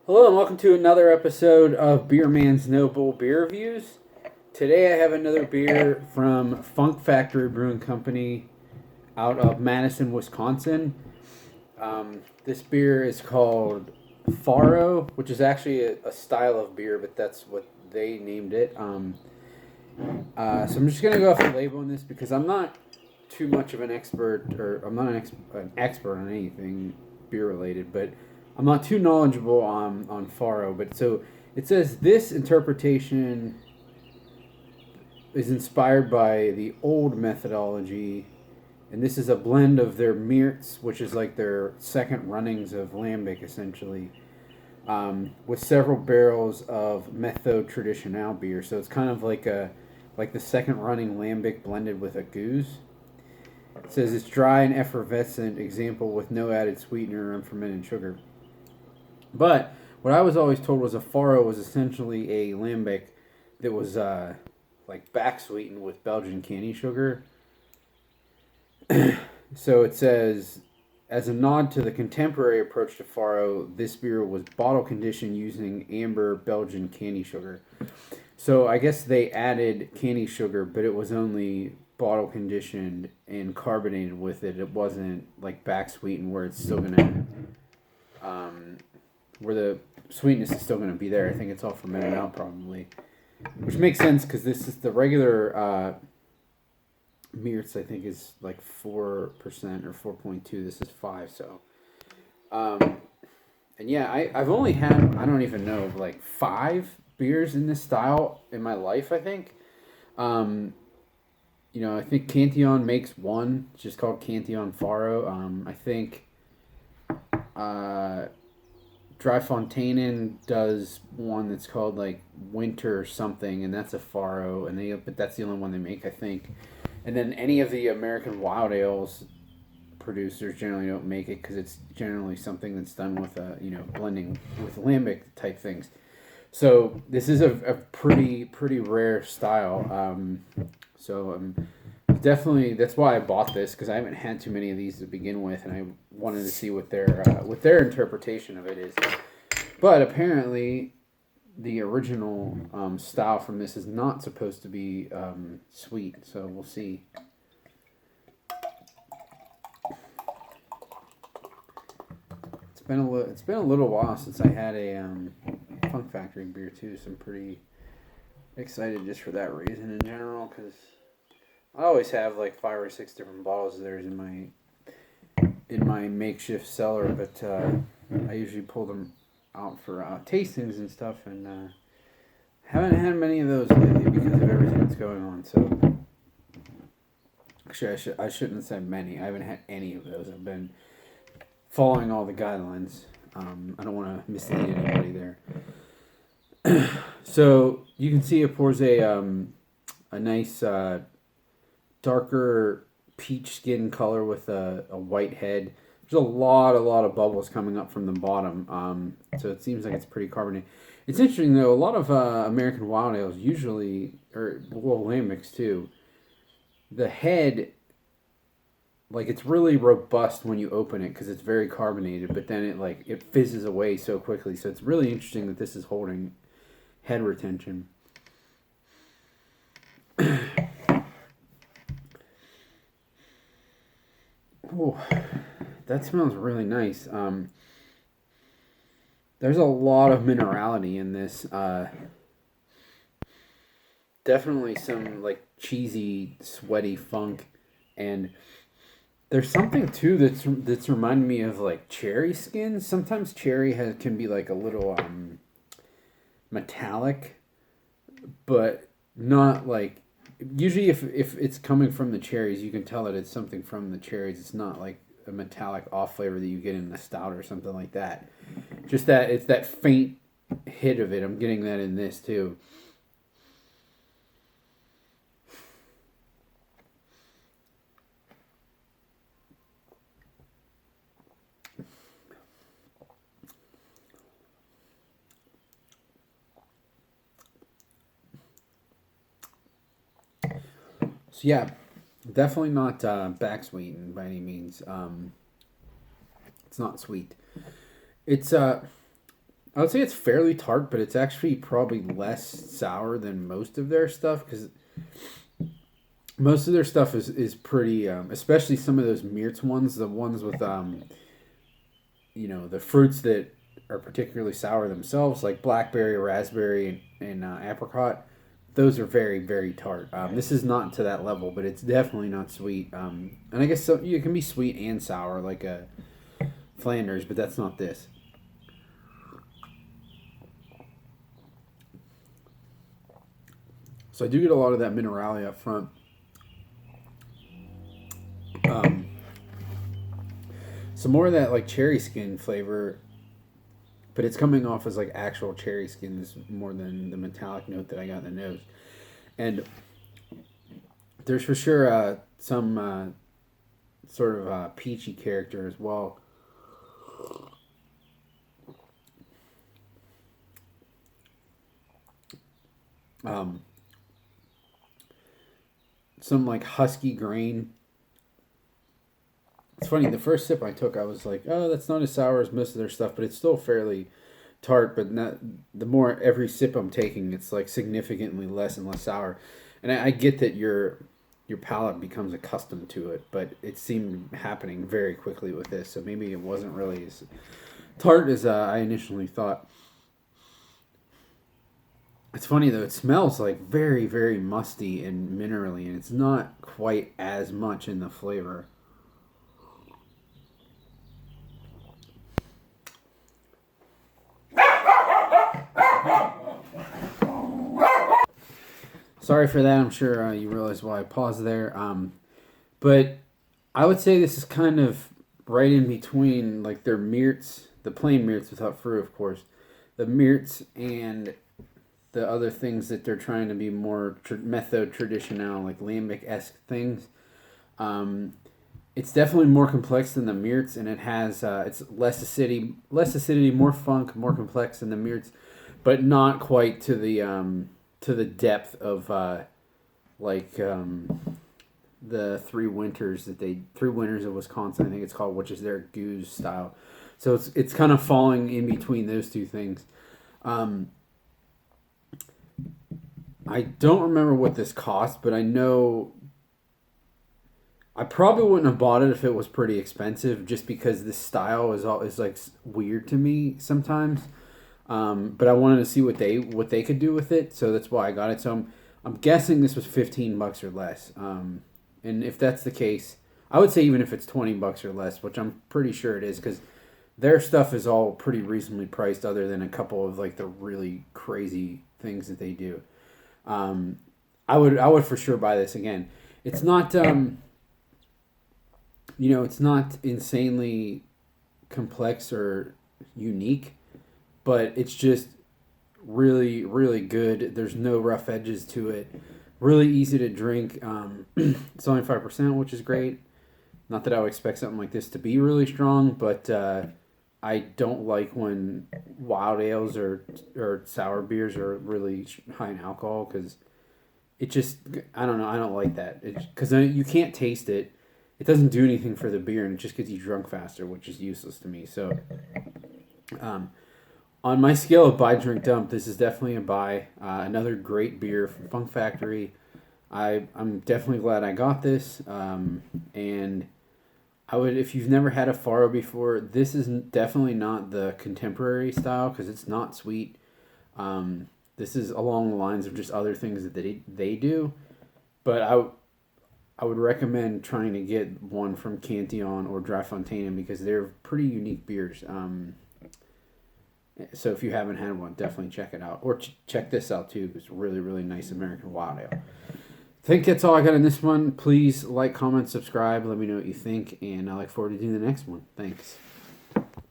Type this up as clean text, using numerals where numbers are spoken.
Hello and welcome to another episode of Beer Man's Noble Beer Reviews. Today I have another beer from Funk Factory Brewing Company out of Madison, Wisconsin. This beer is called Faro, which is actually a style of beer, but that's what they named it. So I'm just going to go off the label on this because I'm not too much of an expert, or I'm not an expert on anything beer related, but I'm not too knowledgeable on Faro. But so it says this interpretation is inspired by the old methodology, and this is a blend of their Meerts, which is like their second runnings of Lambic, essentially, with several barrels of Metho Traditional beer. So it's kind of like the second running Lambic blended with a goose. It says it's dry and effervescent, example with no added sweetener or unfermented sugar. But what I was always told was a Faro was essentially a Lambic that was like back sweetened with Belgian candy sugar. So it says, as a nod to the contemporary approach to Faro, this beer was bottle conditioned using amber Belgian candy sugar. So I guess they added candy sugar, but it was only bottle conditioned and carbonated with it. It wasn't like back sweetened where it's still gonna, where the sweetness is still gonna be there. I think it's all fermented out probably, which makes sense because this is the regular Meerts. I think is like 4% or 4.2. This is 5. So, and yeah, I've only had, I don't even know, like 5 beers in this style in my life. I think. I think Cantillon makes one, it's just called Cantillon Faro. I think Dry Fontainen does one that's called like Winter something, and that's a Faro, but that's the only one they make, I think. And then any of the American Wild Ales producers generally don't make it because it's generally something that's done with blending with lambic type things. So this is a pretty rare style. Definitely, that's why I bought this, because I haven't had too many of these to begin with, and I wanted to see what their interpretation of it is. But apparently, the original style from this is not supposed to be sweet, so we'll see. It's been a little while since I had a Funk Factory beer too, so I'm pretty excited just for that reason in general, because I always have like 5 or 6 different bottles of theirs in my makeshift cellar, but I usually pull them out for tastings and stuff, and haven't had many of those lately because of everything that's going on. So actually, I shouldn't have said many. I haven't had any of those. I've been following all the guidelines. I don't want to mislead anybody there. So you can see it pours a nice darker peach skin color with a white head. There's a lot of bubbles coming up from the bottom. So it seems like it's pretty carbonated. It's interesting though. A lot of American Wild Ales usually, Lambics too, the head, like, it's really robust when you open it because it's very carbonated, but then it fizzes away so quickly. So it's really interesting that this is holding head retention. Oh, that smells really nice. There's a lot of minerality in this. Definitely some like cheesy, sweaty funk, and there's something too that's reminding me of like cherry skin. Sometimes cherry can be like a little metallic, but not like. Usually, if it's coming from the cherries, you can tell that it's something from the cherries. It's not like a metallic off flavor that you get in a stout or something like that. Just that it's that faint hit of it. I'm getting that in this too. So yeah, definitely not back sweetened by any means. It's not sweet. It's I would say it's fairly tart, but it's actually probably less sour than most of their stuff because most of their stuff is pretty, especially some of those Mirtz ones, the ones with the fruits that are particularly sour themselves, like blackberry, raspberry, and apricot. Those are very, very tart. This is not to that level, but it's definitely not sweet. And I guess so, it can be sweet and sour, like a Flanders, but that's not this. So I do get a lot of that minerality up front. Some more of that like cherry skin flavor, but it's coming off as like actual cherry skins more than the metallic note that I got in the nose. And there's for sure some sort of peachy character as well. Some like husky grain. It's funny, the first sip I took, I was like, oh, that's not as sour as most of their stuff, but it's still fairly tart. But not, the more every sip I'm taking, it's like significantly less and less sour. And I get that your palate becomes accustomed to it, but it seemed happening very quickly with this. So maybe it wasn't really as tart as I initially thought. It's funny though, it smells like very, very musty and minerally, and it's not quite as much in the flavor. Sorry for that. I'm sure you realize why I paused there. But I would say this is kind of right in between like their Mirtz, the plain Mirtz without fruit, of course, the Mirtz and the other things that they're trying to be more method traditional, like Lambic-esque things. It's definitely more complex than the Mirtz, and it has it's less acidity, more funk, more complex than the Mirtz, but not quite to the depth of the Three Winters of Wisconsin, I think it's called, which is their goose style. So it's kind of falling in between those two things. I don't remember what this cost, but I know I probably wouldn't have bought it if it was pretty expensive, just because this style is like weird to me sometimes. But I wanted to see what they could do with it, so that's why I got it. So I'm guessing this was $15 or less. And if that's the case, I would say even if it's $20 or less, which I'm pretty sure it is, because their stuff is all pretty reasonably priced, other than a couple of like the really crazy things that they do. I would for sure buy this again. It's not it's not insanely complex or unique, but it's just really, really good. There's no rough edges to it. Really easy to drink. It's only 5%, which is great. Not that I would expect something like this to be really strong, but I don't like when wild ales or sour beers are really high in alcohol, because it just, I don't know, I don't like that. Because you can't taste it. It doesn't do anything for the beer, and it just gets you drunk faster, which is useless to me. So, on my scale of buy, drink, dump, this is definitely a buy. Another great beer from Funk Factory. I'm definitely glad I got this. And I would, if you've never had a Faro before, this is definitely not the contemporary style, because it's not sweet. This is along the lines of just other things that they do. But I would recommend trying to get one from Cantillon or Dry Fontaine, because they're pretty unique beers. So if you haven't had one, definitely check it out. Or check this out too. It's really, really nice American wild ale. I think that's all I got in this one. Please like, comment, subscribe. Let me know what you think. And I look forward to doing the next one. Thanks.